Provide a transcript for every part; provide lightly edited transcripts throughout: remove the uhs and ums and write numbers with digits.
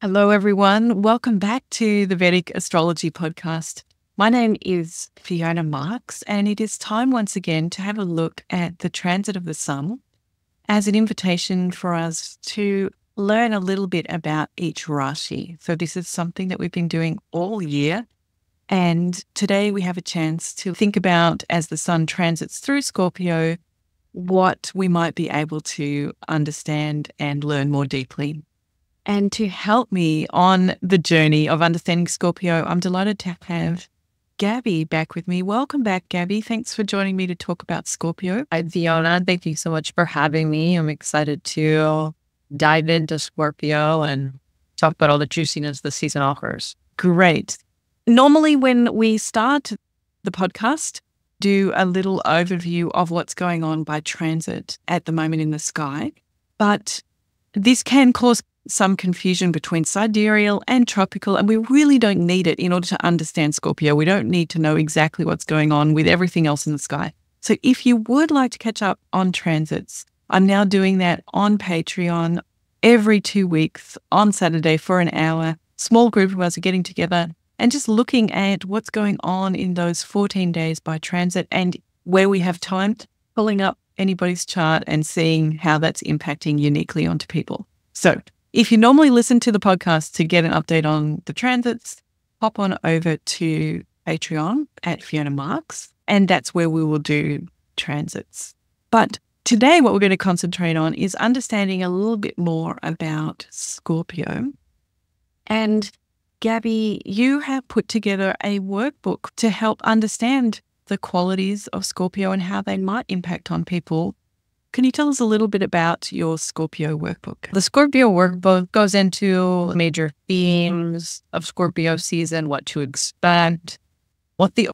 Hello, everyone. Welcome back to the Vedic Astrology Podcast. My name is Fiona Marks, and it is time once again to have a look at the transit of the sun as an invitation for us to learn a little bit about each Rashi. So this is something that we've been doing all year. And today we have a chance to think about, as the sun transits through Scorpio, what we might be able to understand and learn more deeply. And to help me on the journey of understanding Scorpio, I'm delighted to have Gabi back with me. Welcome back, Gabi. Thanks for joining me to talk about Scorpio. Hi, Fiona. Thank you so much for having me. I'm excited to dive into Scorpio and talk about all the juiciness the season offers. Great. Normally, when we start the podcast, do a little overview of what's going on by transit at the moment in the sky. But this can cause some confusion between sidereal and tropical, and we really don't need it in order to understand Scorpio. We don't need to know exactly what's going on with everything else in the sky. So if you would like to catch up on transits, I'm now doing that on Patreon every 2 weeks on Saturday for an hour. Small group of us are getting together and just looking at what's going on in those 14 days by transit, and where we have time, pulling up anybody's chart and seeing how that's impacting uniquely onto people. So if you normally listen to the podcast to get an update on the transits, hop on over to Patreon at Fiona Marks, and that's where we will do transits. But today what we're going to concentrate on is understanding a little bit more about Scorpio. And Gabi, you have put together a workbook to help understand the qualities of Scorpio and how they might impact on people. Can you tell us a little bit about your Scorpio workbook? The Scorpio workbook goes into major themes of Scorpio season, what to expect, what the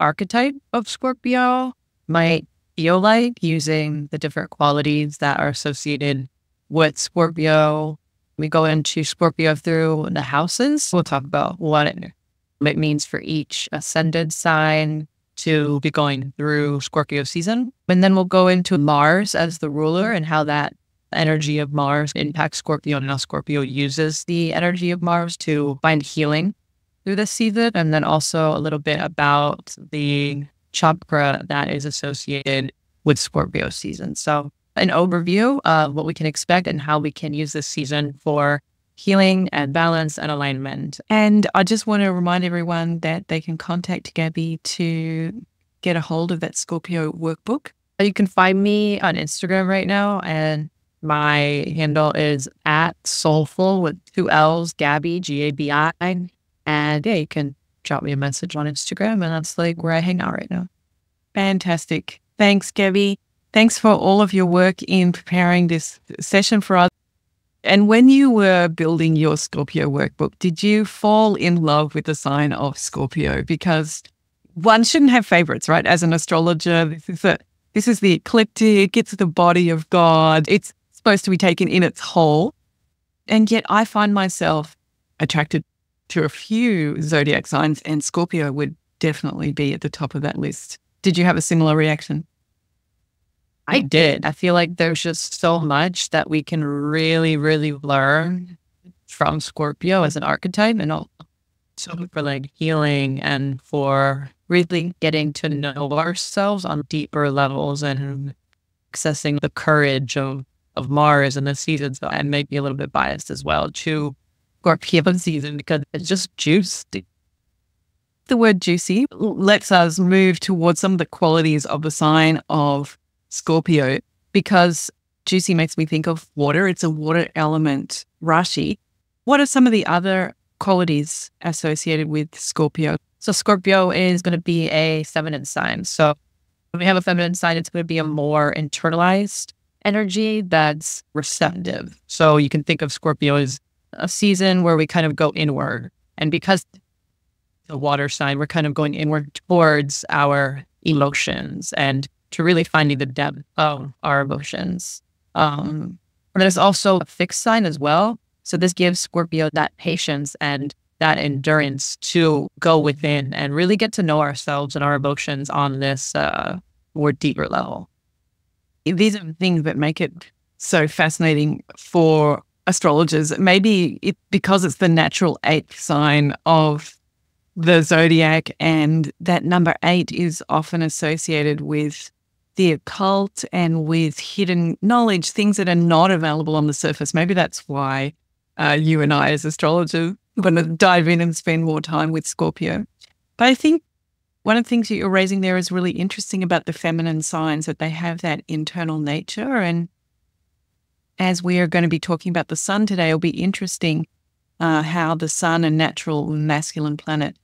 archetype of Scorpio might feel like using the different qualities that are associated with Scorpio. We go into Scorpio through the houses. We'll talk about what it means for each ascendant sign to be going through Scorpio season. And then we'll go into Mars as the ruler and how that energy of Mars impacts Scorpio and how Scorpio uses the energy of Mars to find healing through this season. And then also a little bit about the chakra that is associated with Scorpio season. So an overview of what we can expect and how we can use this season for healing and balance and alignment. And I just want to remind everyone that they can contact Gabi to get a hold of that Scorpio workbook. You can find me on Instagram right now, and my handle is at Soulful with 2 L's, Gabi, Gabi. And yeah, you can drop me a message on Instagram, and that's like where I hang out right now. Fantastic. Thanks, Gabi. Thanks for all of your work in preparing this session for us. And when you were building your Scorpio workbook, did you fall in love with the sign of Scorpio? Because one shouldn't have favorites, right? As an astrologer, this is the ecliptic, it's the body of God. It's supposed to be taken in its whole. And yet I find myself attracted to a few zodiac signs, and Scorpio would definitely be at the top of that list. Did you have a similar reaction? I did. I feel like there's just so much that we can really, really learn from Scorpio as an archetype, and also for like healing and for really getting to know ourselves on deeper levels and accessing the courage of Mars in this season. So I may be a little bit biased as well to Scorpio season because it's just juicy. The word juicy lets us move towards some of the qualities of the sign of Scorpio, because juicy makes me think of water. It's a water element Rashi. What are some of the other qualities associated with Scorpio? So Scorpio is going to be a feminine sign. So when we have a feminine sign, it's going to be a more internalized energy that's receptive. So you can think of Scorpio as a season where we kind of go inward. And because the water sign, we're kind of going inward towards our emotions and to really finding the depth of our emotions. There's also a fixed sign as well. So this gives Scorpio that patience and that endurance to go within and really get to know ourselves and our emotions on this more deeper level. These are the things that make it so fascinating for astrologers, maybe because it's the natural 8th sign of the zodiac, and that number 8 is often associated with the occult and with hidden knowledge, things that are not available on the surface. Maybe that's why you and I as astrologers want to dive in and spend more time with Scorpio. But I think one of the things that you're raising there is really interesting about the feminine signs, that they have that internal nature. And as we are going to be talking about the sun today, it'll be interesting how the sun, a natural masculine planet,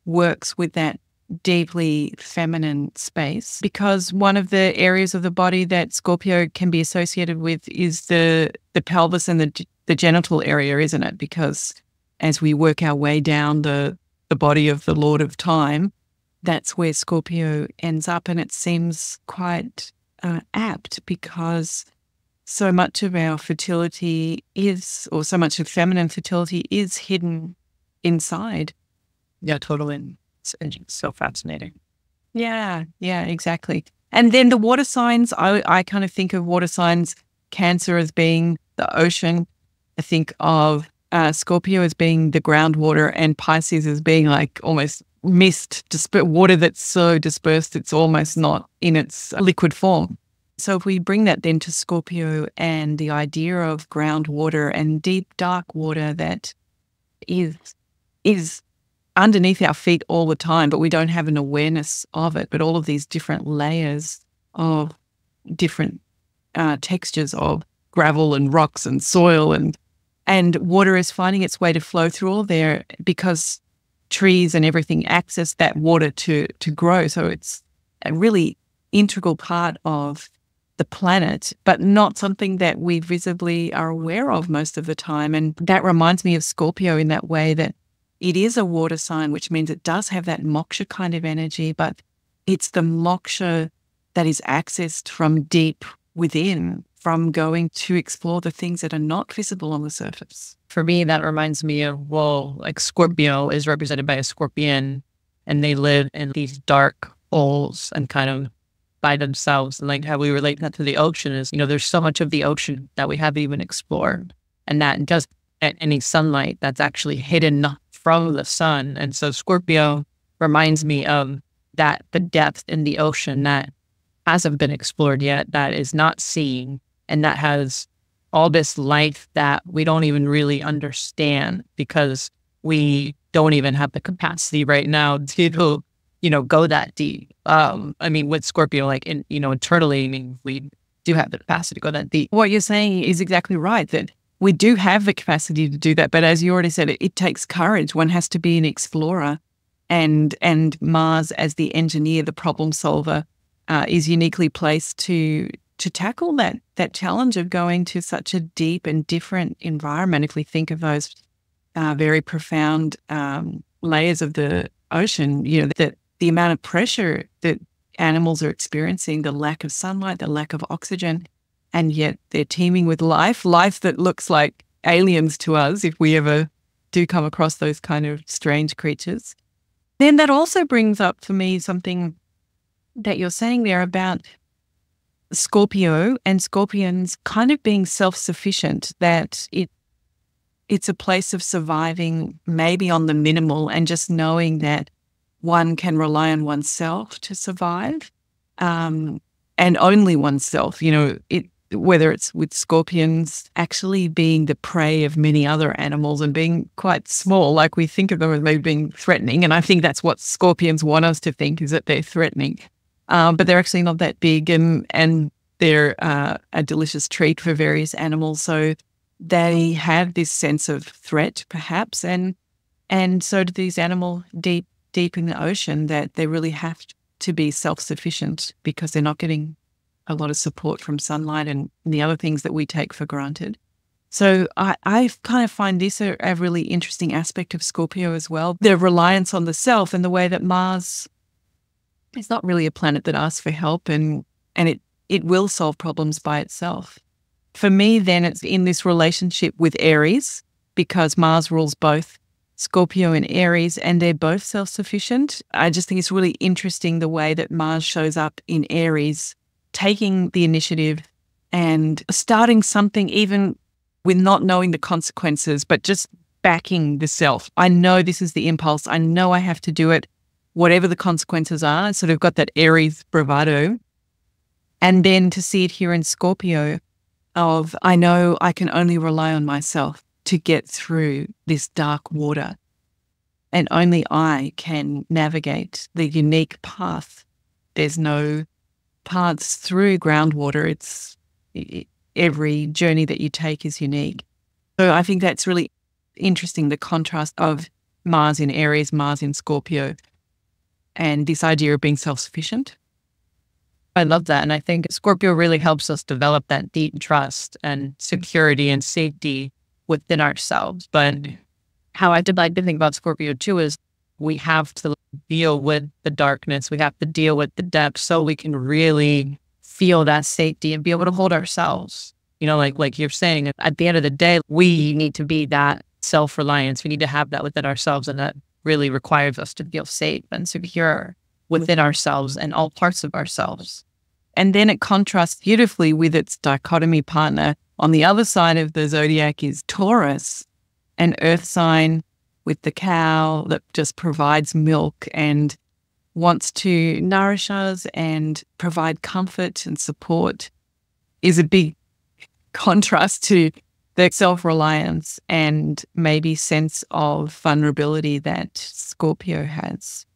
works with that deeply feminine space. Because one of the areas of the body that Scorpio can be associated with is the pelvis and the genital area, isn't it? Because as we work our way down the body of the Lord of Time, that's where Scorpio ends up. And it seems quite apt, because so much of our fertility is, or so much of feminine fertility is hidden inside. Yeah, totally. It's so fascinating. Yeah, exactly. And then the water signs, I kind of think of water signs, Cancer as being the ocean. I think of Scorpio as being the groundwater, and Pisces as being like almost mist, water that's so dispersed it's almost not in its liquid form. So if we bring that then to Scorpio and the idea of groundwater and deep, dark water that is underneath our feet all the time, but we don't have an awareness of it, but all of these different layers of different textures of gravel and rocks and soil, and water is finding its way to flow through all there because trees and everything access that water to grow. So it's a really integral part of the planet, but not something that we visibly are aware of most of the time. And that reminds me of Scorpio in that way, that it is a water sign, which means it does have that moksha kind of energy, but it's the moksha that is accessed from deep within, from going to explore the things that are not visible on the surface. For me, that reminds me of, like Scorpio is represented by a scorpion, and they live in these dark holes and kind of by themselves. And like how we relate that to the ocean is, there's so much of the ocean that we haven't even explored, and that just at any sunlight that's actually hidden from the sun. And so Scorpio reminds me of that, the depth in the ocean that hasn't been explored yet, that is not seen, and that has all this life that we don't even really understand because we don't even have the capacity right now to, go that deep. With Scorpio, internally, we do have the capacity to go that deep. What you're saying is exactly right, that we do have the capacity to do that. But as you already said, it takes courage. One has to be an explorer, and Mars as the engineer, the problem solver, is uniquely placed to tackle that challenge of going to such a deep and different environment. If we think of those very profound layers of the ocean, that the amount of pressure that animals are experiencing, the lack of sunlight, the lack of oxygen, and yet they're teeming with life that looks like aliens to us if we ever do come across those kind of strange creatures. Then that also brings up for me something that you're saying there about Scorpio and Scorpions kind of being self-sufficient, that it's a place of surviving maybe on the minimal and just knowing that one can rely on oneself to survive, and only oneself. Whether it's with Scorpions actually being the prey of many other animals and being quite small, like we think of them as maybe being threatening. And I think that's what Scorpions want us to think, is that they're threatening. But they're actually not that big, and they're a delicious treat for various animals. So they have this sense of threat, perhaps, and so do these animals deep in the ocean, that they really have to be self-sufficient because they're not getting a lot of support from sunlight and the other things that we take for granted. So I kind of find this a really interesting aspect of Scorpio as well, the reliance on the self, and the way that Mars is not really a planet that asks for help, and it will solve problems by itself. For me, then, it's in this relationship with Aries, because Mars rules both Scorpio and Aries, and they're both self-sufficient. I just think it's really interesting the way that Mars shows up in Aries, taking the initiative and starting something even with not knowing the consequences, but just backing the self. I know this is the impulse. I know I have to do it, whatever the consequences are. Sort of got that Aries bravado. And then to see it here in Scorpio of, I know I can only rely on myself to get through this dark water. And only I can navigate the unique path. There's no paths through groundwater. Every journey that you take is unique. So I think that's really interesting, the contrast of Mars in Aries, Mars in Scorpio, and this idea of being self-sufficient. I love that. And I think Scorpio really helps us develop that deep trust and security and safety within ourselves. But how I did like to think about Scorpio too is we have to deal with the darkness. We have to deal with the depths so we can really feel that safety and be able to hold ourselves. You know, like you're saying, at the end of the day, we need to be that self-reliance. We need to have that within ourselves. And that really requires us to feel safe and secure within ourselves and all parts of ourselves. And then it contrasts beautifully with its dichotomy partner. On the other side of the zodiac is Taurus, an earth sign with the cow that just provides milk and wants to nourish us and provide comfort and support, is a big contrast to the self-reliance and maybe sense of vulnerability that Scorpio has.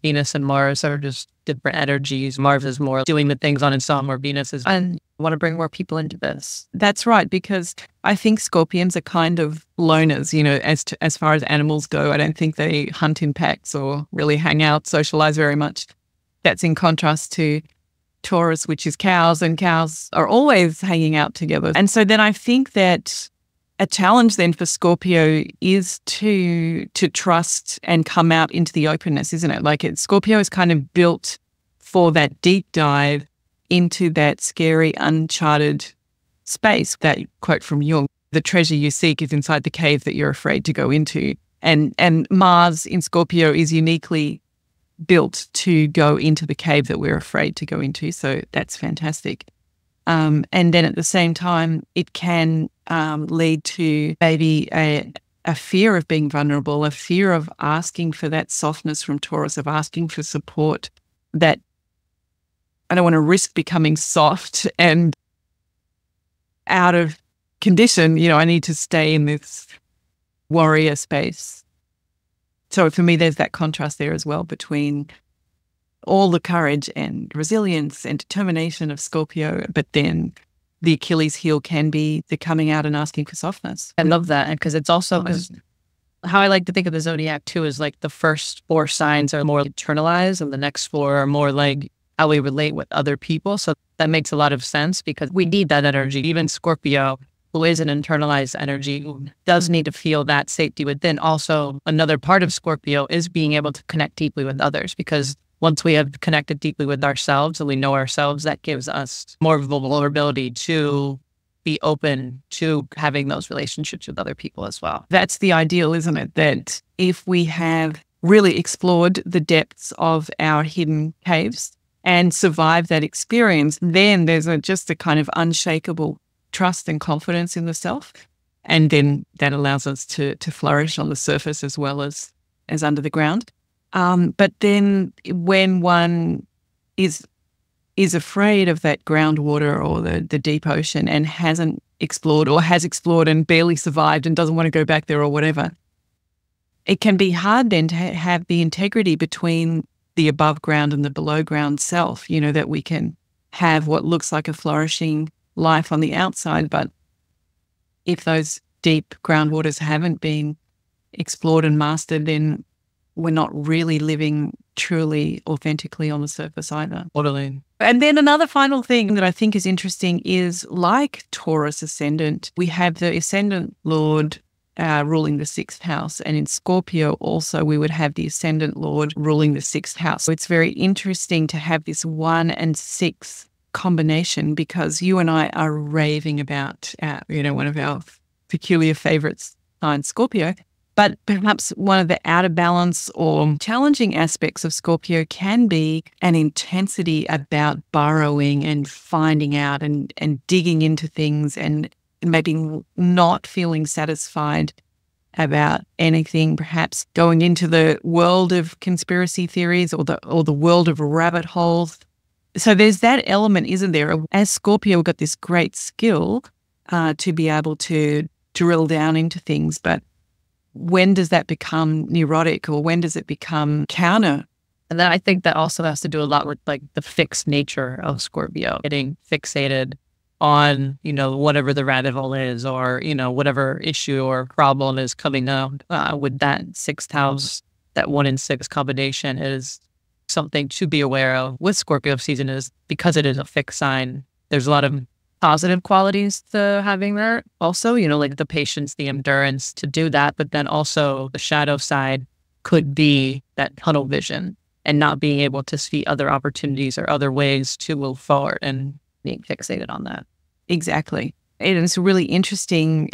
Venus and Mars are just different energies. Mars is more doing the things on its own, where Venus is, and I want to bring more people into this. That's right, because I think Scorpions are kind of loners, you know, as far as animals go. I don't think they hunt in packs or really hang out, socialize very much. That's in contrast to Taurus, which is cows, and cows are always hanging out together. And so then I think that a challenge then for Scorpio is to trust and come out into the openness, isn't it? Like Scorpio is kind of built for that deep dive into that scary, uncharted space. That quote from Jung, the treasure you seek is inside the cave that you're afraid to go into. And Mars in Scorpio is uniquely built to go into the cave that we're afraid to go into. So that's fantastic. And then at the same time, it can lead to maybe a fear of being vulnerable, a fear of asking for that softness from Taurus, of asking for support, that I don't want to risk becoming soft and out of condition. You know, I need to stay in this warrior space. So for me, there's that contrast there as well between all the courage and resilience and determination of Scorpio, but then the Achilles heel can be the coming out and asking for softness. I love that, because it's also how I like to think of the zodiac too is like the first 4 signs are more internalized and the next 4 are more like how we relate with other people. So that makes a lot of sense, because we need that energy. Even Scorpio, who is an internalized energy, who does need to feel that safety within. Also, another part of Scorpio is being able to connect deeply with others, because once we have connected deeply with ourselves and we know ourselves, that gives us more vulnerability to be open to having those relationships with other people as well. That's the ideal, isn't it? That if we have really explored the depths of our hidden caves and survived that experience, then there's just a kind of unshakable trust and confidence in the self. And then that allows us to flourish on the surface as well as under the ground. But then when one is afraid of that groundwater or the deep ocean and hasn't explored, or has explored and barely survived and doesn't want to go back there or whatever, it can be hard then to have the integrity between the above ground and the below ground self, you know, that we can have what looks like a flourishing life on the outside. But if those deep groundwaters haven't been explored and mastered, then we're not really living truly, authentically on the surface either. Totally. And then another final thing that I think is interesting is, like Taurus Ascendant, we have the Ascendant Lord ruling the 6th house. And in Scorpio also, we would have the Ascendant Lord ruling the 6th house. So it's very interesting to have this 1 and 6 combination, because you and I are raving about, one of our peculiar favorites, sign Scorpio. But perhaps one of the out of balance or challenging aspects of Scorpio can be an intensity about burrowing and finding out and digging into things and maybe not feeling satisfied about anything, perhaps going into the world of conspiracy theories or the world of rabbit holes. So there's that element, isn't there? As Scorpio, we've got this great skill to be able to drill down into things, but when does that become neurotic, or when does it become counter? And then I think that also has to do a lot with like the fixed nature of Scorpio, getting fixated on, whatever the rabbit hole is, or, whatever issue or problem is coming up with that sixth house, that 1 in 6 combination is something to be aware of with Scorpio season, is because it is a fixed sign. There's a lot of positive qualities to having that also, like the patience, the endurance to do that. But then also the shadow side could be that tunnel vision and not being able to see other opportunities or other ways to move forward and being fixated on that. Exactly. And it's really interesting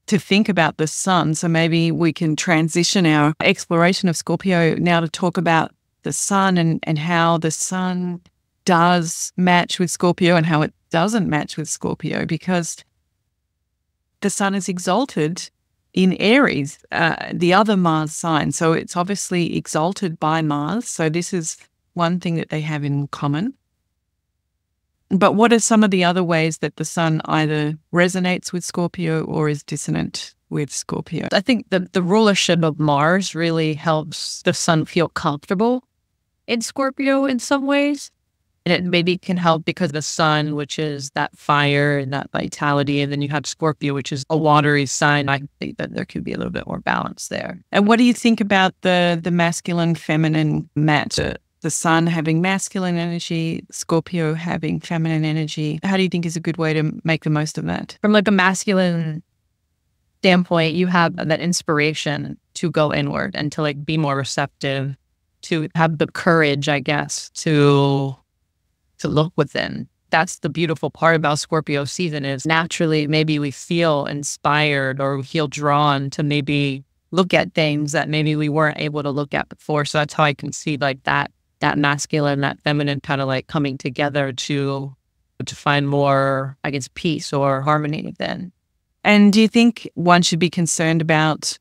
to think about the sun. So maybe we can transition our exploration of Scorpio now to talk about the sun and how the sun does match with Scorpio and how it doesn't match with Scorpio, because the sun is exalted in Aries, the other Mars sign. So it's obviously exalted by Mars. So this is one thing that they have in common. But what are some of the other ways that the sun either resonates with Scorpio or is dissonant with Scorpio? I think the rulership of Mars really helps the sun feel comfortable in Scorpio in some ways. And it maybe can help because the sun, which is that fire and that vitality, and then you have Scorpio, which is a watery sign. I think that there could be a little bit more balance there. And what do you think about the masculine, feminine match? The sun having masculine energy, Scorpio having feminine energy. How do you think is a good way to make the most of that? From like a masculine standpoint, you have that inspiration to go inward and to like be more receptive, to have the courage, I guess, to look within. That's the beautiful part about Scorpio season, is naturally maybe we feel inspired or we feel drawn to maybe look at things that maybe we weren't able to look at before. So that's how I can see like that masculine, that feminine kind of like coming together to find more, I guess, peace or harmony within. And do you think one should be concerned about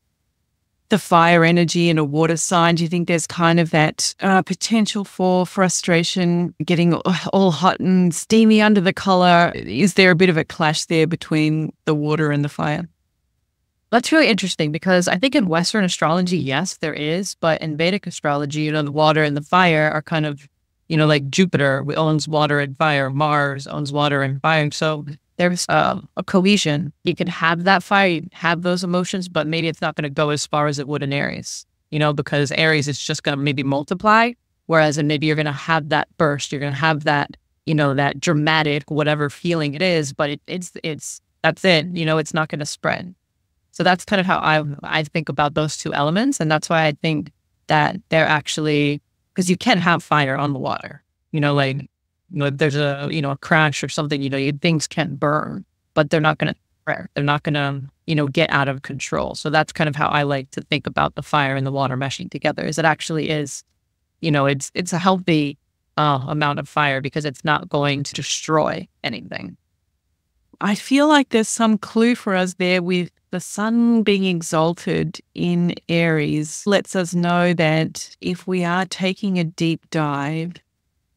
the fire energy in a water sign? Do you think there's kind of that potential for frustration, getting all hot and steamy under the collar? Is there a bit of a clash there between the water and the fire? That's really interesting, because I think in Western astrology, yes, there is. But in Vedic astrology, the water and the fire are kind of, like Jupiter owns water and fire. Mars owns water and fire. So there's a cohesion. You can have that fire, you can have those emotions, but maybe it's not going to go as far as it would in Aries, because Aries is just going to maybe multiply. Whereas maybe you're going to have that burst, you're going to have that, that dramatic, whatever feeling it is, but it's that's it, it's not going to spread. So that's kind of how I think about those two elements. And that's why I think that they're actually, because you can have fire on the water, if there's a crash or something, things can burn, but they're not going to, they're not going to, get out of control. So that's kind of how I like to think about the fire and the water meshing together, is it actually is, it's a healthy amount of fire, because it's not going to destroy anything. I feel like there's some clue for us there with the sun being exalted in Aries. Lets us know that if we are taking a deep dive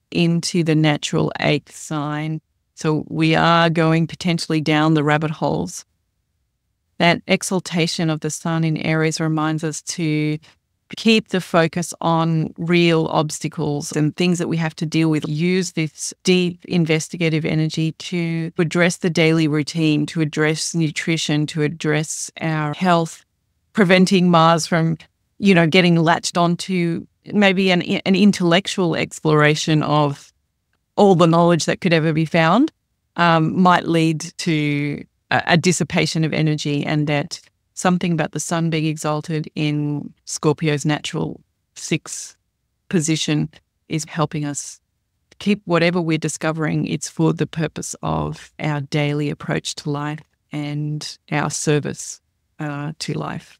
into the natural 8th sign, so we are going potentially down the rabbit holes, that exaltation of the sun in Aries reminds us to keep the focus on real obstacles and things that we have to deal with. Use this deep investigative energy to address the daily routine, to address nutrition, to address our health, preventing Mars from, getting latched onto maybe an intellectual exploration of all the knowledge that could ever be found, might lead to a dissipation of energy, and that something about the sun being exalted in Scorpio's natural 6th position is helping us keep whatever we're discovering. It's for the purpose of our daily approach to life and our service to life.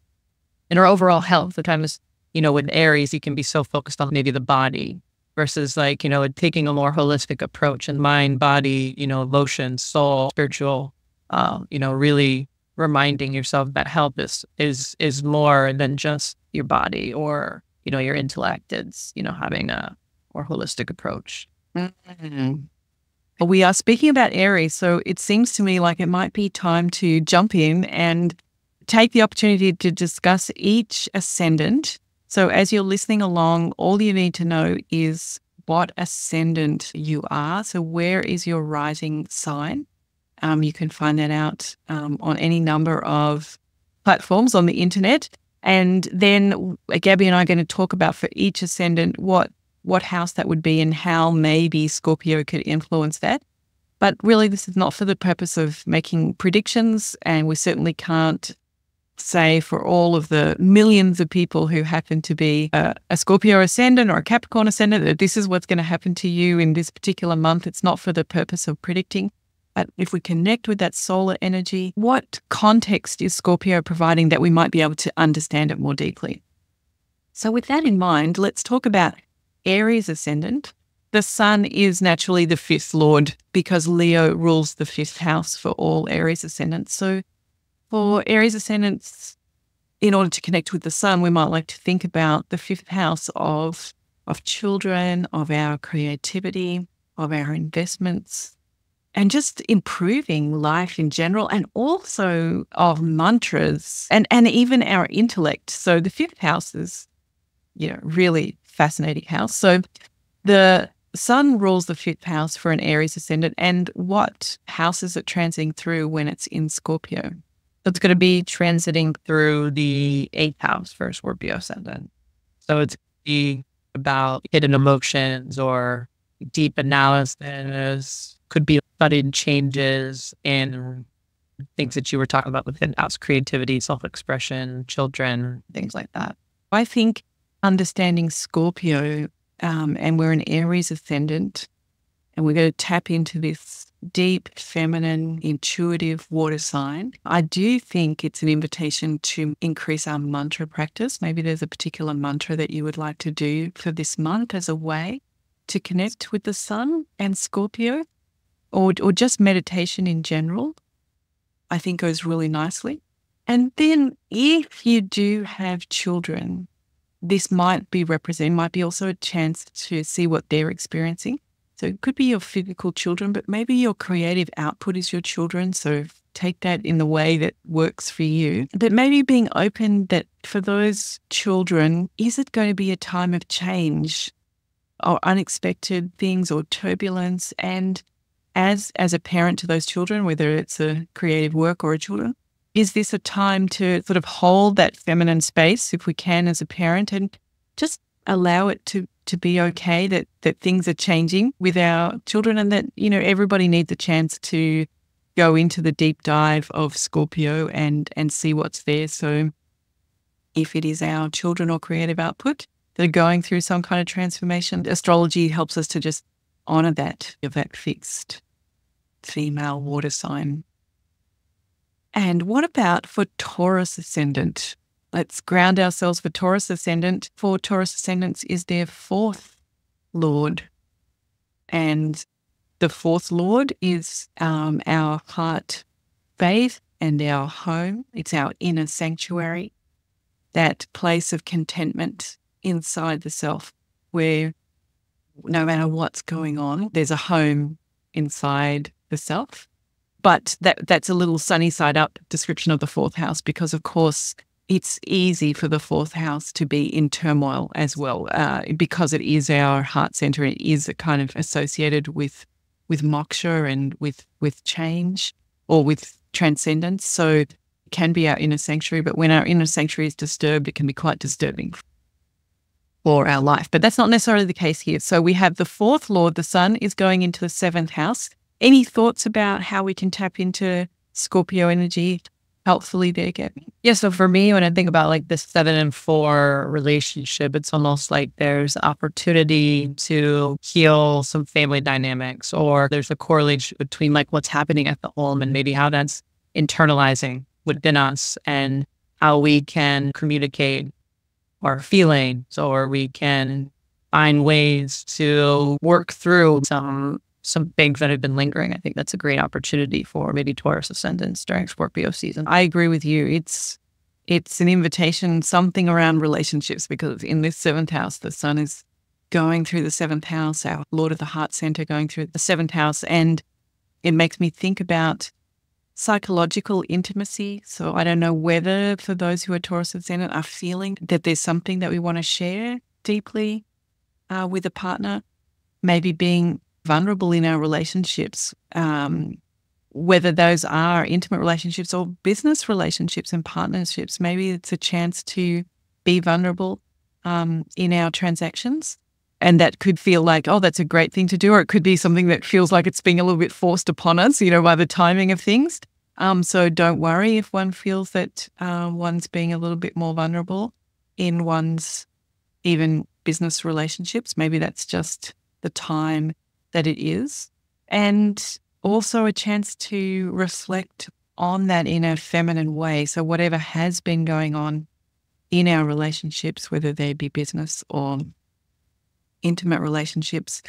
And our overall health. Sometimes, with Aries, you can be so focused on maybe the body versus taking a more holistic approach in mind, body, emotions, soul, spiritual really reminding yourself that health is more than just your body or, your intellect. It's, having a more holistic approach. Mm-hmm. Well, we are speaking about Aries, so it seems to me like it might be time to jump in and take the opportunity to discuss each ascendant. So as you're listening along, all you need to know is what ascendant you are. So where is your rising sign? You can find that out on any number of platforms on the internet. And then Gabi and I are going to talk about for each ascendant what house that would be and how maybe Scorpio could influence that. But really, this is not for the purpose of making predictions, and we certainly can't say for all of the millions of people who happen to be a Scorpio Ascendant or a Capricorn Ascendant that this is what's going to happen to you in this particular month. It's not for the purpose of predicting. But if we connect with that solar energy, what context is Scorpio providing that we might be able to understand it more deeply? So with that in mind, let's talk about Aries Ascendant. The sun is naturally the fifth lord because Leo rules the fifth house for all Aries Ascendants. So for Aries Ascendants, in order to connect with the sun, we might like to think about the fifth house of children, of our creativity, of our investments, and just improving life in general, and also of mantras and even our intellect. So the fifth house is, really fascinating house. So the sun rules the fifth house for an Aries Ascendant. And what house is it transiting through when it's in Scorpio? It's going to be transiting through the eighth house for Scorpio Ascendant. So it's be about hidden emotions or deep analysis, could be sudden changes in things that you were talking about within house, creativity, self-expression, children, things like that. I think understanding Scorpio, and we're an Aries Ascendant, and we're going to tap into this deep, feminine, intuitive water sign. I do think it's an invitation to increase our mantra practice. Maybe there's a particular mantra that you would like to do for this month as a way to connect with the sun and Scorpio, or just meditation in general, I think goes really nicely. And then if you do have children, this might be also a chance to see what they're experiencing. So it could be your physical children, but maybe your creative output is your children. So take that in the way that works for you. But maybe being open that for those children, is it going to be a time of change or unexpected things or turbulence? And as a parent to those children, whether it's a creative work or a children, is this a time to sort of hold that feminine space if we can as a parent and just allow it to be okay that things are changing with our children, and that, everybody needs a chance to go into the deep dive of Scorpio and see what's there. So if it is our children or creative output that are going through some kind of transformation, astrology helps us to just honor that fixed female water sign. And what about for Taurus Ascendant? Let's ground ourselves for Taurus Ascendant. For Taurus Ascendants is their fourth lord. And the fourth lord is our heart faith and our home. It's our inner sanctuary, that place of contentment inside the self where no matter what's going on, there's a home inside the self. But that's a little sunny side up description of the fourth house, because of course it's easy for the fourth house to be in turmoil as well, because it is our heart center. It is kind of associated with moksha and with change or with transcendence. So it can be our inner sanctuary, but when our inner sanctuary is disturbed, it can be quite disturbing for our life. But that's not necessarily the case here. So we have the fourth lord, the sun, is going into the seventh house. Any thoughts about how we can tap into Scorpio energy helpfully there, Gabi? Yeah, so for me, when I think about like this 7 and 4 relationship, it's almost like there's opportunity to heal some family dynamics, or there's a correlation between like what's happening at the home and maybe how that's internalizing within us and how we can communicate our feelings, or we can find ways to work through some some things that have been lingering. I think that's a great opportunity for maybe Taurus Ascendants during Scorpio season. I agree with you. It's an invitation, something around relationships, because in this seventh house, the sun is going through the seventh house, our Lord of the Heart Center going through the seventh house. And it makes me think about psychological intimacy. So I don't know whether for those who are Taurus Ascendant are feeling that there's something that we want to share deeply with a partner, maybe being vulnerable in our relationships, whether those are intimate relationships or business relationships and partnerships. Maybe it's a chance to be vulnerable in our transactions. And that could feel like, oh, that's a great thing to do. Or it could be something that feels like it's being a little bit forced upon us, by the timing of things. So don't worry if one feels that one's being a little bit more vulnerable in one's even business relationships. Maybe that's just the time that it is. And also a chance to reflect on that in a feminine way. So whatever has been going on in our relationships, whether they be business or intimate relationships,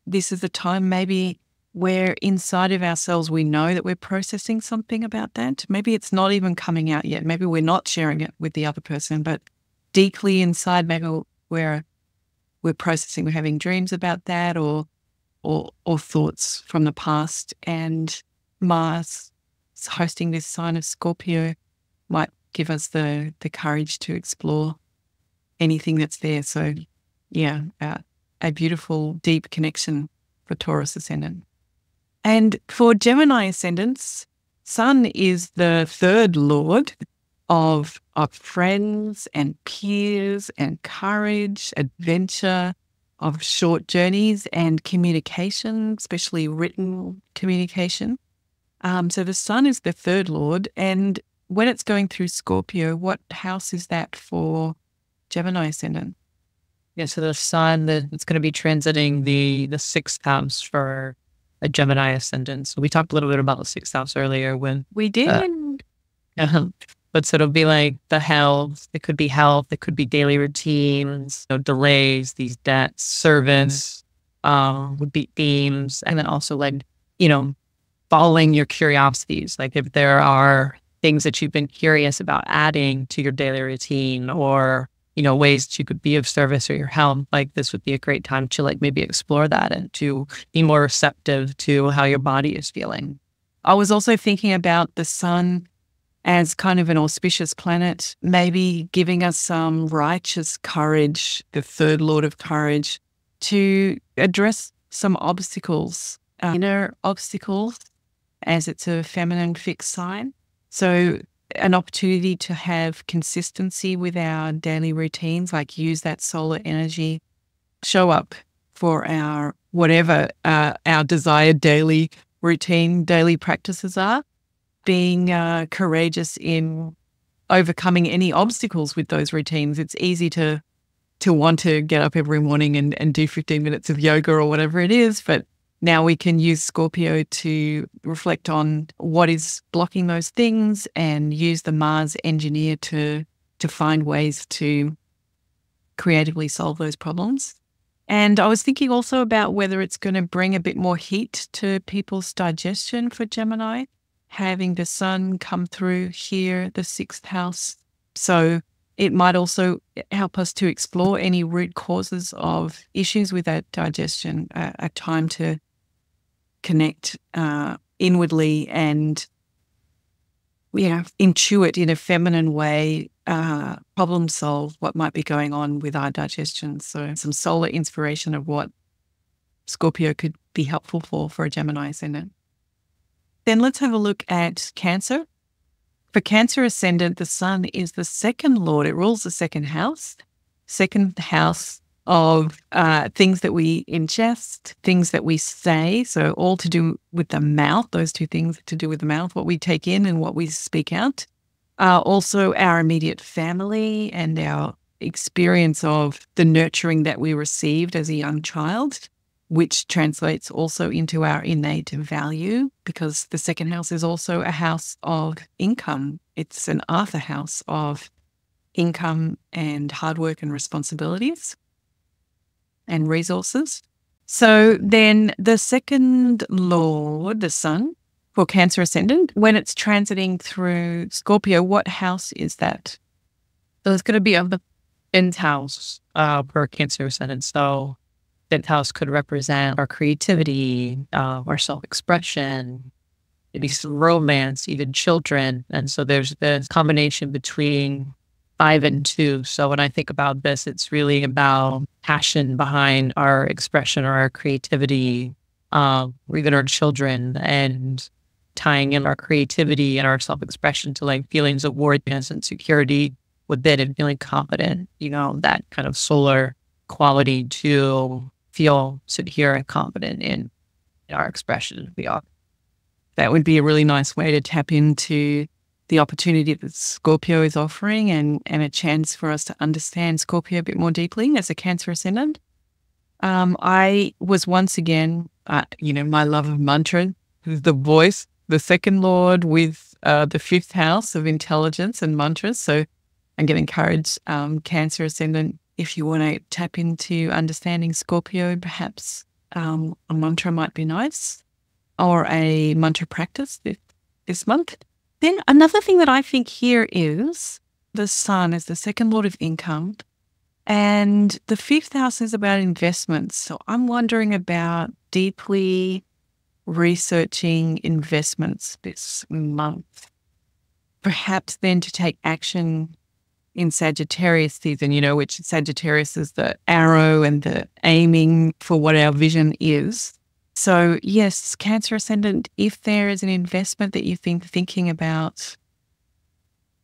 this is a time maybe where inside of ourselves we know that we're processing something about that. Maybe it's not even coming out yet. Maybe we're not sharing it with the other person, but deeply inside, maybe we're processing, we're having dreams about that or thoughts from the past. And Mars hosting this sign of Scorpio might give us the courage to explore anything that's there. So yeah, a beautiful, deep connection for Taurus Ascendant. And for Gemini Ascendants, Sun is the third lord of friends and peers and courage, adventure, of short journeys and communication, especially written communication. So the Sun is the third lord. And when it's going through Scorpio, what house is that for Gemini Ascendant? Yeah, so the sun that's going to be transiting the sixth house for a Gemini Ascendant. So we talked a little bit about the sixth house earlier when we did. But so it'll be like the health. It could be health. It could be daily routines, delays, these debts, servants, would be themes, and then also like following your curiosities. Like if there are things that you've been curious about adding to your daily routine, or ways that you could be of service or your help, like this would be a great time to like maybe explore that and to be more receptive to how your body is feeling. I was also thinking about the sun as kind of an auspicious planet, maybe giving us some righteous courage, the third lord of courage, to address some obstacles, inner obstacles, as it's a feminine fixed sign. So an opportunity to have consistency with our daily routines, like use that solar energy, show up for our whatever our desired daily routine, daily practices are, being courageous in overcoming any obstacles with those routines. It's easy to want to get up every morning and do 15 minutes of yoga or whatever it is, but now we can use Scorpio to reflect on what is blocking those things and use the Mars engineer to find ways to creatively solve those problems. And I was thinking also about whether it's going to bring a bit more heat to people's digestion for Gemini, having the sun come through here, the sixth house. So it might also help us to explore any root causes of issues with that digestion, a time to connect inwardly and intuit in a feminine way, problem solve what might be going on with our digestion. So some solar inspiration of what Scorpio could be helpful for a Gemini Ascendant. Then let's have a look at Cancer. For Cancer Ascendant, the sun is the second lord. It rules the second house of things that we ingest, things that we say, so all to do with the mouth, those two things to do with the mouth, what we take in and what we speak out. Also our immediate family and our experience of the nurturing that we received as a young child, which translates also into our innate value, because the second house is also a house of income. It's an Arthur house of income and hard work and responsibilities and resources. So then the second lord, the sun, for Cancer Ascendant, when it's transiting through Scorpio, what house is that? So it's going to be of the 10th house per Cancer Ascendant. So 10th house could represent our creativity, our self-expression, maybe some romance, even children. And so there's this combination between 5 and 2. So when I think about this, it's really about passion behind our expression or our creativity, or even our children, and tying in our creativity and our self-expression to like feelings of worthiness and security within and feeling confident, that kind of solar quality to feel secure and confident in our expression. That would be a really nice way to tap into the opportunity that Scorpio is offering and a chance for us to understand Scorpio a bit more deeply as a Cancer Ascendant. I was once again, my love of mantra, the voice, the second lord with the 5th house of intelligence and mantras. So I'm going to encourage Cancer Ascendant, if you want to tap into understanding Scorpio, perhaps a mantra might be nice, or a mantra practice this month. Then another thing that I think here is the sun as the second lord of income, and the 5th house is about investments. So I'm wondering about deeply researching investments this month. Perhaps then to take action in Sagittarius season, which Sagittarius is the arrow and the aiming for what our vision is. So yes, Cancer Ascendant, if there is an investment that you've been thinking about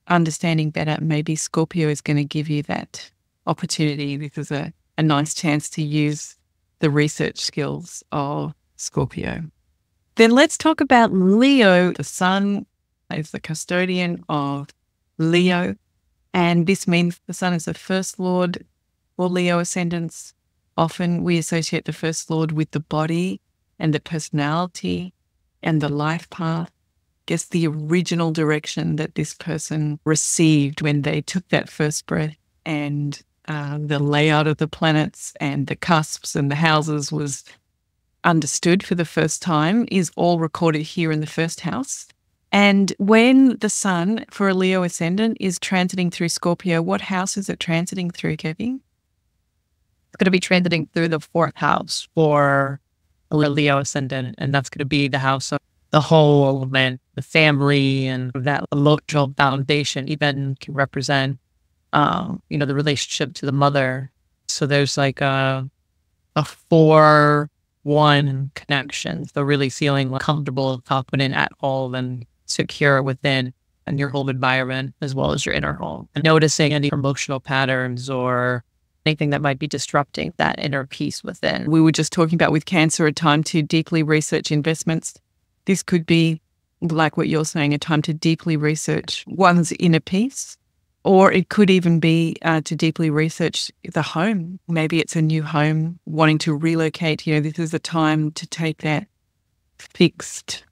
understanding better, maybe Scorpio is going to give you that opportunity. This is a nice chance to use the research skills of Scorpio. Then let's talk about Leo. The sun is the custodian of Leo. And this means the sun is the first lord for Leo ascendants. Often we associate the first lord with the body and the personality and the life path. Guess the original direction that this person received when they took that first breath, and the layout of the planets and the cusps and the houses was understood for the first time is all recorded here in the 1st house. And when the sun for a Leo ascendant is transiting through Scorpio, what house is it transiting through, Gabi? It's going to be transiting through the 4th house for a Leo ascendant, and that's going to be the house of the home and the family, and that emotional foundation even can represent, the relationship to the mother. So there's like a 4-1 connection. So really feeling comfortable, confident at home and secure within and your home environment as well as your inner home. And noticing any emotional patterns or anything that might be disrupting that inner peace within. We were just talking about with Cancer a time to deeply research investments. This could be, like what you're saying, a time to deeply research one's inner peace, or it could even be to deeply research the home. Maybe it's a new home, wanting to relocate. This is a time to take that fixed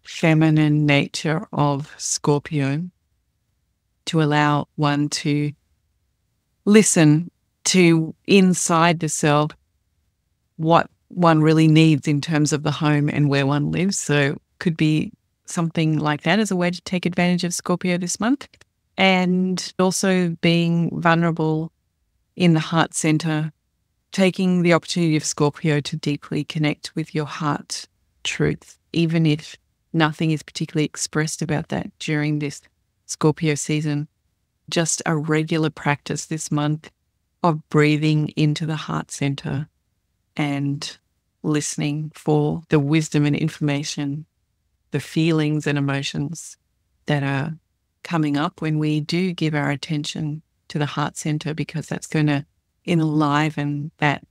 feminine nature of Scorpio to allow one to listen to inside the self what one really needs in terms of the home and where one lives. So could be something like that as a way to take advantage of Scorpio this month. And also being vulnerable in the heart center, taking the opportunity of Scorpio to deeply connect with your heart truth, even if nothing is particularly expressed about that during this Scorpio season. Just a regular practice this month of breathing into the heart center and listening for the wisdom and information, the feelings and emotions that are coming up when we do give our attention to the heart center, because that's going to enliven that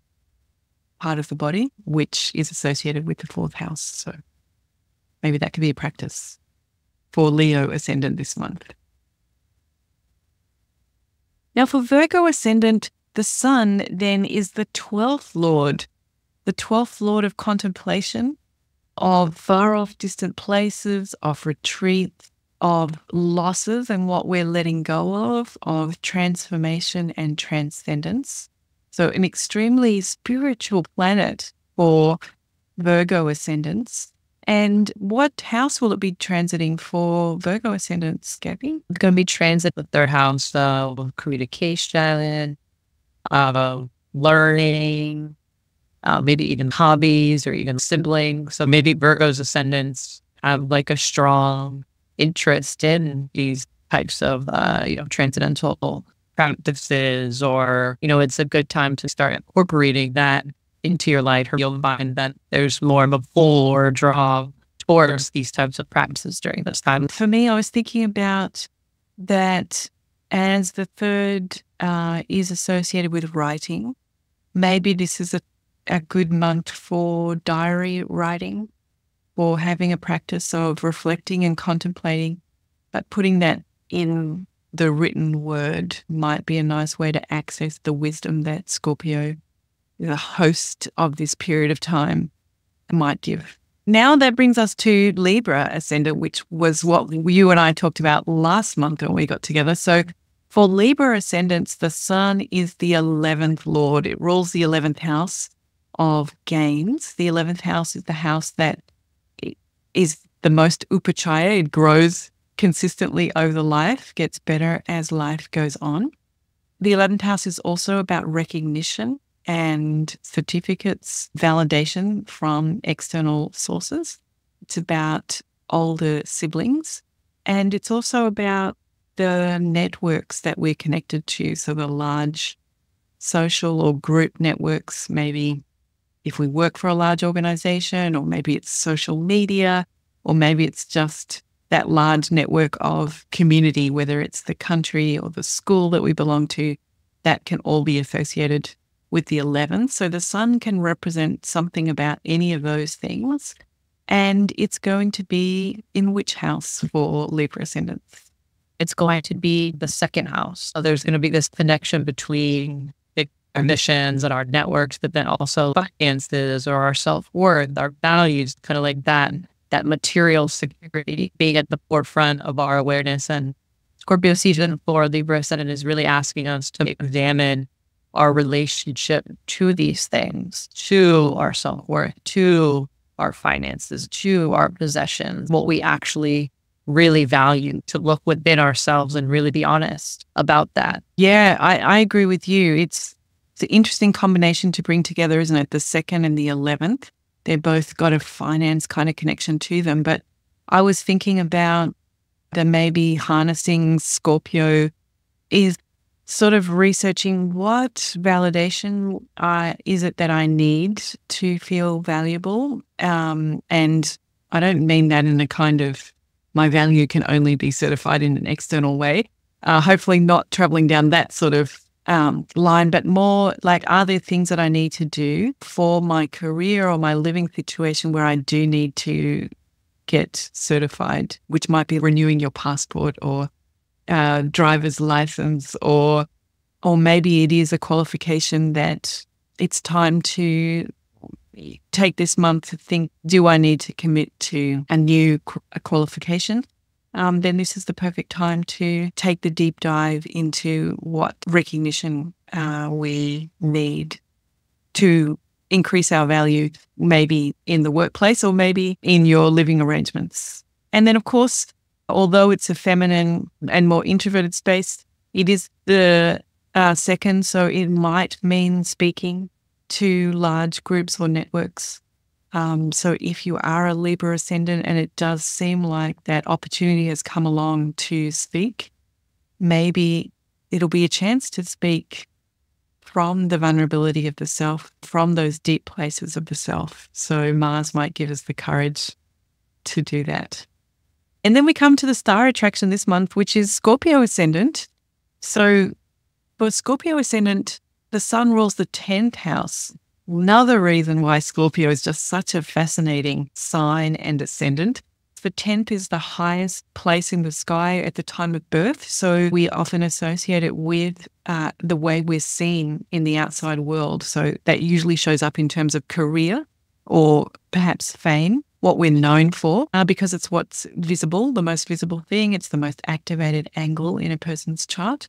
part of the body which is associated with the 4th house. So maybe that could be a practice for Leo Ascendant this month. Now for Virgo Ascendant, the sun then is the 12th lord of contemplation, of far off distant places, of retreat, of losses and what we're letting go of transformation and transcendence. So an extremely spiritual planet for Virgo Ascendants. And what house will it be transiting for Virgo Ascendants, Gabi? It's going to be transit the third house of communication, learning, maybe even hobbies or even siblings. So maybe Virgo's ascendants have like a strong interest in these types of, transcendental practices, or, it's a good time to start incorporating that into your life. Or you'll find that there's more of a pull or draw towards these types of practices during this time. For me, I was thinking about that as the third is associated with writing. Maybe this is a good month for diary writing, for having a practice of reflecting and contemplating, but putting that in the written word might be a nice way to access the wisdom that Scorpio, the host of this period of time, might give. Now that brings us to Libra Ascendant, which was what you and I talked about last month when we got together. So for Libra Ascendants, the Sun is the 11th Lord. It rules the 11th house of gains. The 11th house is the house that is the most upachaya. It grows consistently over life, gets better as life goes on. The 11th house is also about recognition and certificates, validation from external sources. It's about older siblings. And it's also about the networks that we're connected to. So the large social or group networks, maybe if we work for a large organization, or maybe it's social media, or maybe it's just that large network of community, whether it's the country or the school that we belong to, that can all be associated with the 11th. So the Sun can represent something about any of those things. And it's going to be in which house for Libra Ascendants? It's going to be the second house. So there's going to be this connection between our missions and our networks, but then also finances or our self-worth, our values, kind of like that material security being at the forefront of our awareness. And Scorpio season for Libra Ascendant is really asking us to examine our relationship to these things, to our self-worth, to our finances, to our possessions, what we actually really value, to look within ourselves and really be honest about that. Yeah, I agree with you. It's an interesting combination to bring together, isn't it? The second and the 11th. They're both got a finance kind of connection to them. But I was thinking about that maybe harnessing Scorpio is sort of researching what validation is it that I need to feel valuable. And I don't mean that in a kind of my value can only be certified in an external way. Hopefully not traveling down that sort of line, but more like, are there things that I need to do for my career or my living situation where I do need to get certified, which might be renewing your passport or driver's license, or maybe it is a qualification that it's time to take this month to think, do I need to commit to a new qualification? Then this is the perfect time to take the deep dive into what recognition we need to increase our value, maybe in the workplace or maybe in your living arrangements. And then, of course, although it's a feminine and more introverted space, it is the second, so it might mean speaking to large groups or networks. So if you are a Libra Ascendant and it does seem like that opportunity has come along to speak, maybe it'll be a chance to speak from the vulnerability of the self, from those deep places of the self. So Mars might give us the courage to do that. And then we come to the star attraction this month, which is Scorpio Ascendant. So for Scorpio Ascendant, the Sun rules the 10th house. Another reason why Scorpio is just such a fascinating sign and ascendant. The 10th is the highest place in the sky at the time of birth. So we often associate it with the way we're seen in the outside world. So that usually shows up in terms of career or perhaps fame, what we're known for, because it's what's visible, the most visible thing. It's the most activated angle in a person's chart.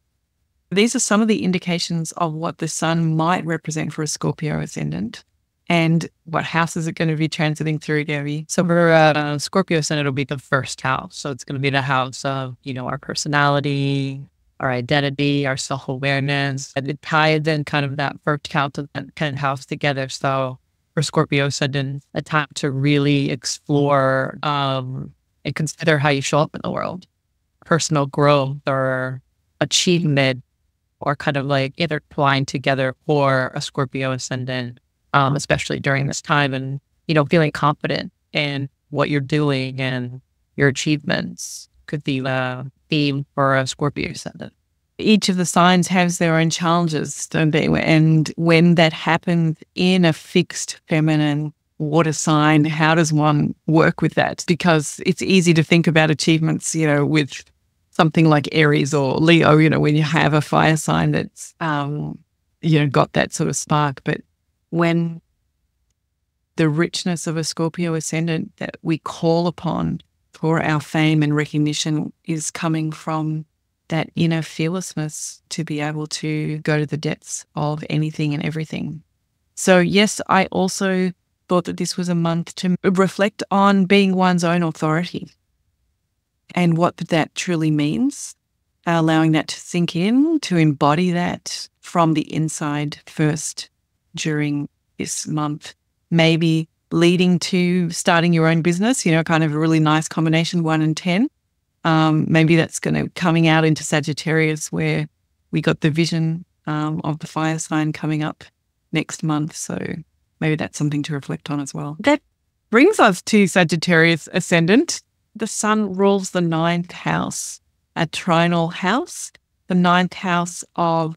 These are some of the indications of what the Sun might represent for a Scorpio Ascendant. And what house is it going to be transiting through, Gabi? So for Scorpio Ascendant, it'll be the first house. So it's going to be the house of, our personality, our identity, our self-awareness. And it ties in kind of that first house and that 10th house together. So for Scorpio Ascendant, a time to really explore and consider how you show up in the world. Personal growth or achievement or kind of like intertwined together for a Scorpio Ascendant, especially during this time, and, feeling confident in what you're doing and your achievements could be the theme for a Scorpio Ascendant. Each of the signs has their own challenges, don't they? And when that happens in a fixed feminine water sign, how does one work with that? Because it's easy to think about achievements, with something like Aries or Leo, when you have a fire sign that's, got that sort of spark. But when the richness of a Scorpio Ascendant that we call upon for our fame and recognition is coming from that inner fearlessness to be able to go to the depths of anything and everything. So yes, I also thought that this was a month to reflect on being one's own authority and what that truly means, allowing that to sink in, to embody that from the inside first during this month, maybe leading to starting your own business, kind of a really nice combination, 1 and 10. Maybe that's going to coming out into Sagittarius, where we got the vision of the fire sign coming up next month. So maybe that's something to reflect on as well. That brings us to Sagittarius Ascendant. The sun rules the 9th house, a trinal house, the 9th house of,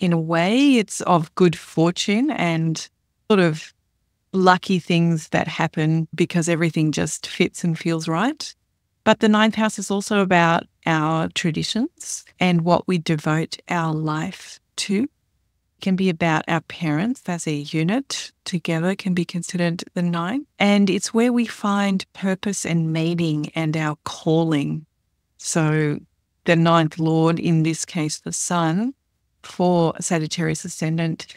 in a way, it's of good fortune and sort of lucky things that happen because everything just fits and feels right. But the 9th house is also about our traditions and what we devote our life to. Can be about our parents as a unit together, can be considered the 9. And it's where we find purpose and meaning and our calling. So the 9th lord, in this case, the sun, for Sagittarius Ascendant,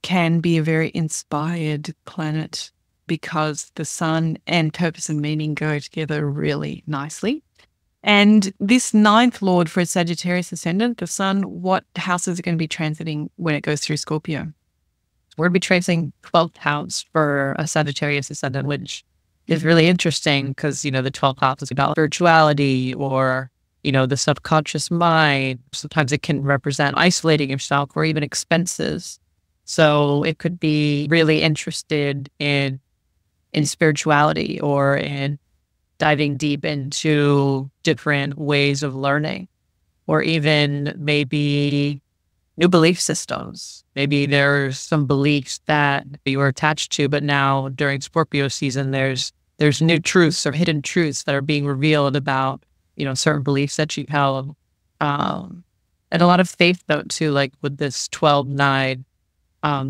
can be a very inspired planet because the sun and purpose and meaning go together really nicely. And this 9th lord for a Sagittarius Ascendant, the sun, what house is it going to be transiting when it goes through Scorpio? We're going to be tracing 12th house for a Sagittarius Ascendant, which is really interesting because, the 12th house is about spirituality or, the subconscious mind. Sometimes it can represent isolating yourself or even expenses. So it could be really interested in spirituality or in diving deep into different ways of learning, or even maybe new belief systems. Maybe there's some beliefs that you were attached to, but now during Scorpio season, there's new truths or hidden truths that are being revealed about, certain beliefs that you held. And a lot of faith though too, like with this 12-9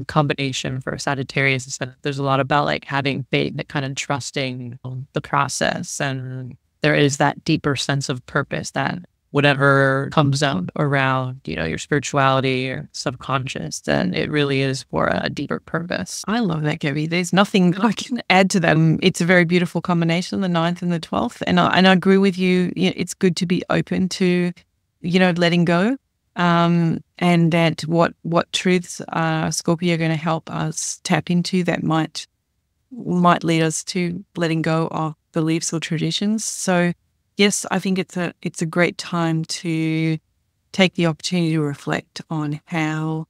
combination for Sagittarius. There's a lot about like having faith and kind of trusting the process. And there is that deeper sense of purpose that whatever comes out around, your spirituality or subconscious, then it really is for a deeper purpose. I love that, Gabi. There's nothing I can add to that. It's a very beautiful combination, the 9th and the 12th. And I agree with you. It's good to be open to, letting go. And that what truths are Scorpio going to help us tap into that might lead us to letting go of beliefs or traditions. So yes, I think it's a great time to take the opportunity to reflect on how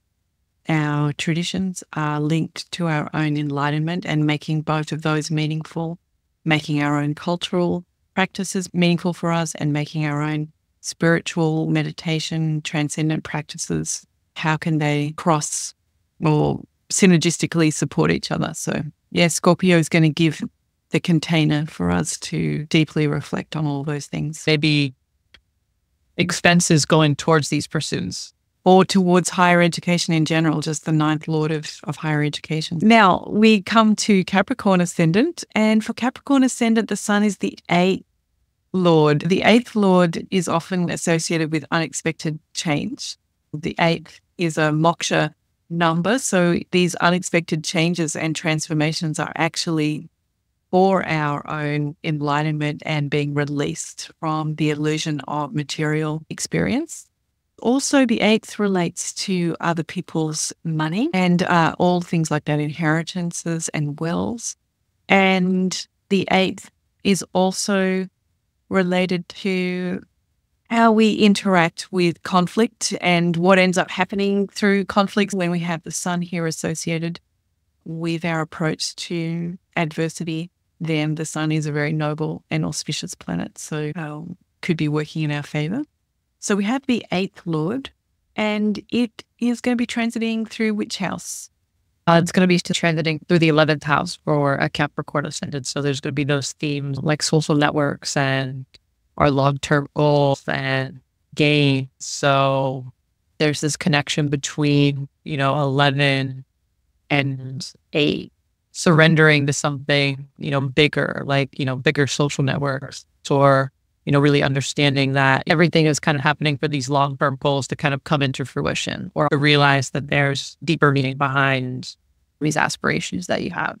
our traditions are linked to our own enlightenment and making both of those meaningful, making our own cultural practices meaningful for us and making our own spiritual meditation, transcendent practices, how can they cross or synergistically support each other? So yeah, Scorpio is going to give the container for us to deeply reflect on all those things. Maybe expenses going towards these pursuits. Or towards higher education in general, just the 9th lord of higher education. Now we come to Capricorn Ascendant, and for Capricorn Ascendant, the sun is the 8th lord. The 8th lord is often associated with unexpected change. The 8th is a moksha number. So these unexpected changes and transformations are actually for our own enlightenment and being released from the illusion of material experience. Also, the eighth relates to other people's money and all things like that, inheritances and wills. And the eighth is also related to how we interact with conflict and what ends up happening through conflicts when we have the sun here associated with our approach to adversity. Then the sun is a very noble and auspicious planet, so could be working in our favor. So we have the eighth lord, and it is going to be transiting through which house? It's going to be transiting through the 11th house for a Capricorn Ascendant. So there's going to be those themes like social networks and our long-term goals and gains. So there's this connection between, 11 and 8, surrendering to something, bigger, like, bigger social networks, or, really understanding that everything is kind of happening for these long-term goals to kind of come into fruition, or to realize that there's deeper meaning behind these aspirations that you have.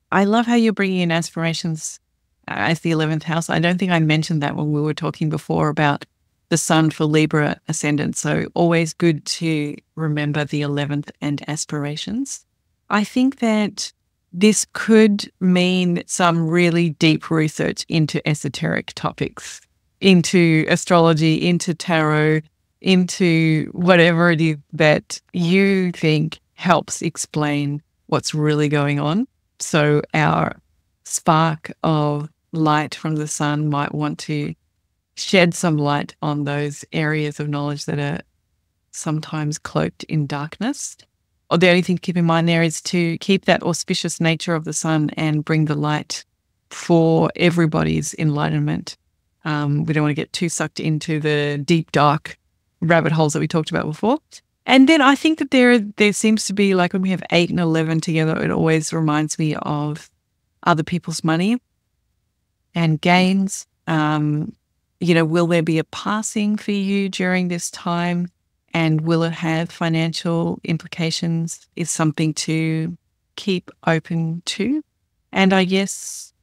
I love how you're bringing in aspirations as the 11th house. I don't think I mentioned that when we were talking before about the sun for Libra Ascendant. So always good to remember the 11th and aspirations. I think that this could mean some really deep research into esoteric topics, into astrology, into tarot, into whatever it is that you think helps explain what's really going on. So our spark of light from the sun might want to shed some light on those areas of knowledge that are sometimes cloaked in darkness. Or the only thing to keep in mind there is to keep that auspicious nature of the sun and bring the light for everybody's enlightenment. We don't want to get too sucked into the deep, dark rabbit holes that we talked about before. And then I think that there seems to be, like when we have 8 and 11 together, it always reminds me of other people's money and gains. Will there be a passing for you during this time? And will it have financial implications is something to keep open to. And I guess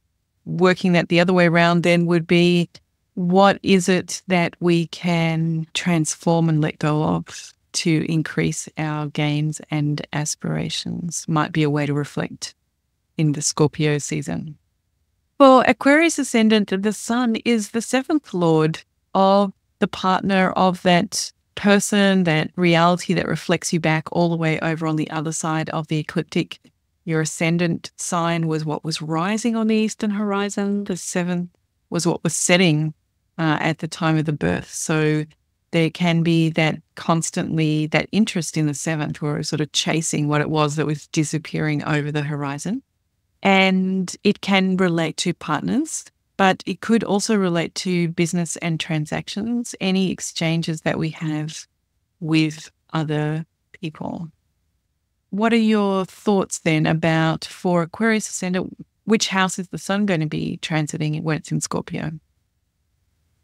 working that the other way around then would be, what is it that we can transform and let go of to increase our gains and aspirations? Might be a way to reflect in the Scorpio season. For Aquarius Ascendant, the sun is the 7th lord of the partner of that person, that reality that reflects you back all the way over on the other side of the ecliptic. Your ascendant sign was what was rising on the eastern horizon. The 7th was what was setting at the time of the birth. So there can be that constantly, that interest in the 7th, or sort of chasing what it was that was disappearing over the horizon. And it can relate to partners, but it could also relate to business and transactions, any exchanges that we have with other people. What are your thoughts then about, for Aquarius Ascendant, which house is the sun going to be transiting when it's in Scorpio?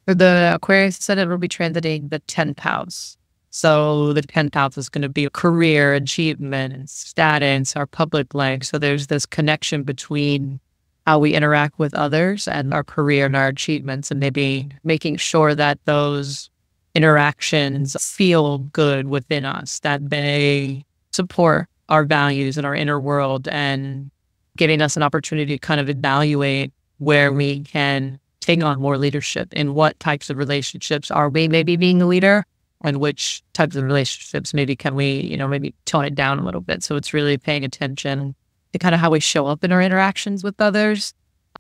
The Aquarius Ascendant will be transiting the 10th house. So the 10th house is going to be career, achievement, and status, our public life. So there's this connection between how we interact with others and our career and our achievements, and maybe making sure that those interactions feel good within us, that they support our values and our inner world, and giving us an opportunity to kind of evaluate where we can take on more leadership, in what types of relationships are we maybe being the leader, and which types of relationships maybe can we, maybe tone it down a little bit. So it's really paying attention to kind of how we show up in our interactions with others,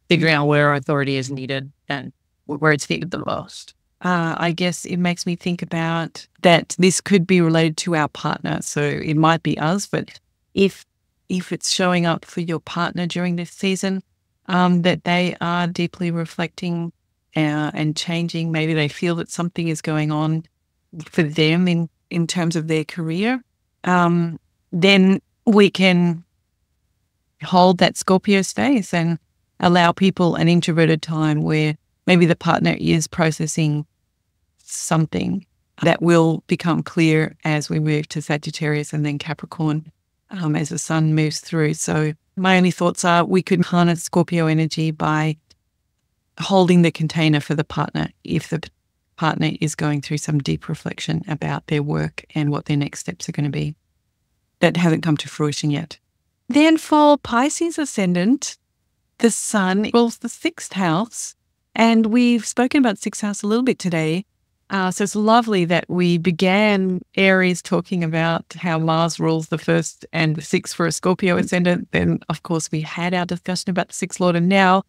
figuring out where our authority is needed and where it's needed the most. I guess it makes me think about that this could be related to our partner. So it might be us, but if it's showing up for your partner during this season, that they are deeply reflecting and changing. Maybe they feel that something is going on for them in terms of their career. Then we can hold that Scorpio space and allow people an introverted time where maybe the partner is processing something That will become clear as we move to Sagittarius and then Capricorn as the sun moves through. So my only thoughts are we could harness Scorpio energy by holding the container for the partner if the partner is going through some deep reflection about their work and what their next steps are going to be. That hasn't come to fruition yet. Then for Pisces Ascendant, the sun rules the sixth house. And we've spoken about sixth house a little bit today. So it's lovely that we began Aries talking about how Mars rules the first and the sixth for a Scorpio Ascendant. Then, of course, we had our discussion about the sixth lord. And now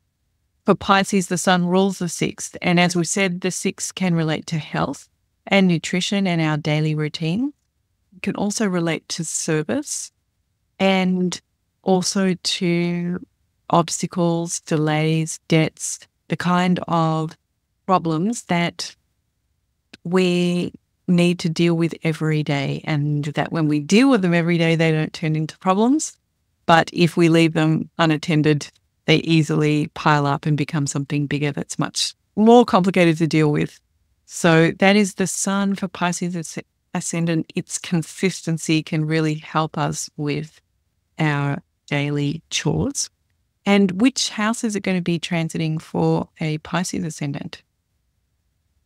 for Pisces, the sun rules the sixth. And as we said, the sixth can relate to health and nutrition and our daily routine. It can also relate to service and also to obstacles, delays, debts, the kind of problems that we need to deal with every day, and that when we deal with them every day, they don't turn into problems. But if we leave them unattended, they easily pile up and become something bigger that's much more complicated to deal with. So that is the sun for Pisces Ascendant. Its consistency can really help us with our daily chores. And which house is it going to be transiting for a Pisces Ascendant?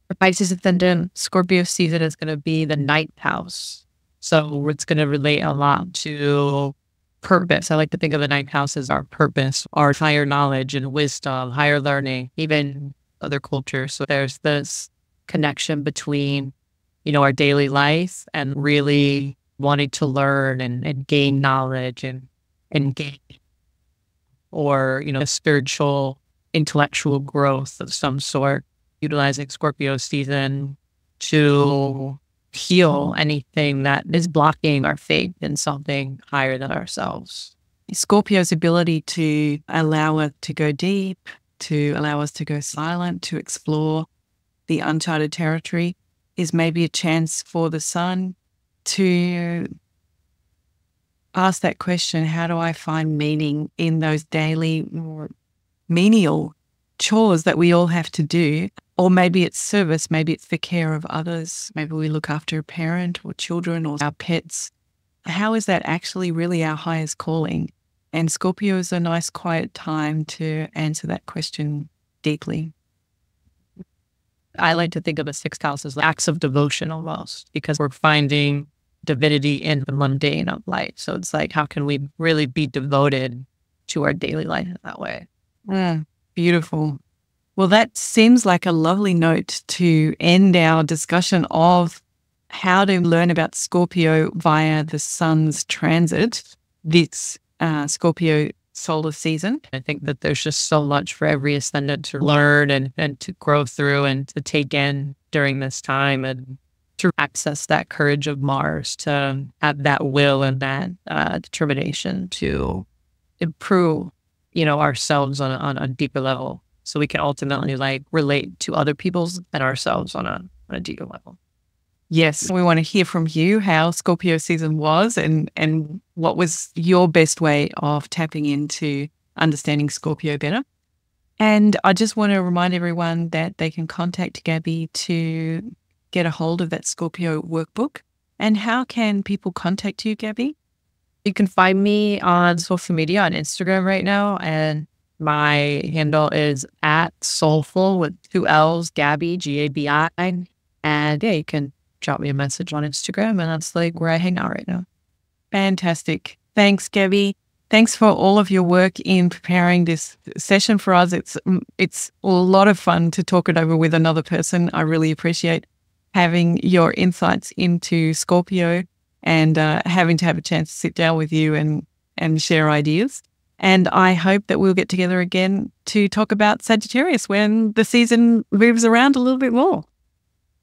For Pisces Ascendant, Scorpio season is going to be the ninth house. So it's going to relate a lot to purpose. I like to think of the ninth house as our purpose, our higher knowledge and wisdom, higher learning, even other cultures. So there's this connection between, our daily life and really wanting to learn and gain knowledge and gain, or, a spiritual, intellectual growth of some sort, utilizing Scorpio season to heal anything that is blocking our faith in something higher than ourselves. Scorpio's ability to allow us to go deep, to allow us to go silent, to explore the uncharted territory is maybe a chance for the sun to ask that question, how do I find meaning in those daily, more menial chores that we all have to do? Or maybe it's service, maybe it's the care of others. Maybe we look after a parent or children or our pets. How is that actually really our highest calling? And Scorpio is a nice quiet time to answer that question deeply. I like to think of the sixth house as acts of devotion almost, because we're finding divinity in the mundane of life. So it's like, how can we really be devoted to our daily life in that way? Beautiful. Well, that seems like a lovely note to end our discussion of how to learn about Scorpio via the sun's transit this Scorpio solar season. I think that there's just so much for every ascendant to learn and to grow through and to take in during this time, and to access that courage of Mars, to have that will and that determination to improve, ourselves on a deeper level, so we can ultimately relate to other people's and ourselves on a deeper level. Yes, we want to hear from you how Scorpio season was and what was your best way of tapping into understanding Scorpio better. And I just want to remind everyone that they can contact Gabi to get a hold of that Scorpio workbook. And how can people contact you, Gabi? You can find me on social media on Instagram right now, and my handle is @soulful with 2 L's, Gabi, Gabi. And you can drop me a message on Instagram, and that's where I hang out right now. Fantastic. Thanks, Gabi. Thanks for all of your work in preparing this session for us. It's a lot of fun to talk it over with another person. I really appreciate having your insights into Scorpio and having to have a chance to sit down with you and share ideas. And I hope that we'll get together again to talk about Sagittarius when the season moves around a little bit more.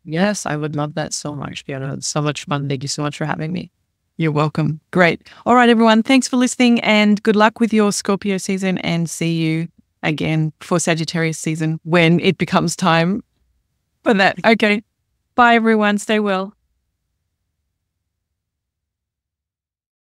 Yes, I would love that so much, Fiona. It's so much fun. Thank you so much for having me. You're welcome. Great. All right, everyone. Thanks for listening, and good luck with your Scorpio season, and see you again for Sagittarius season when it becomes time for that. Okay. Bye, everyone. Stay well.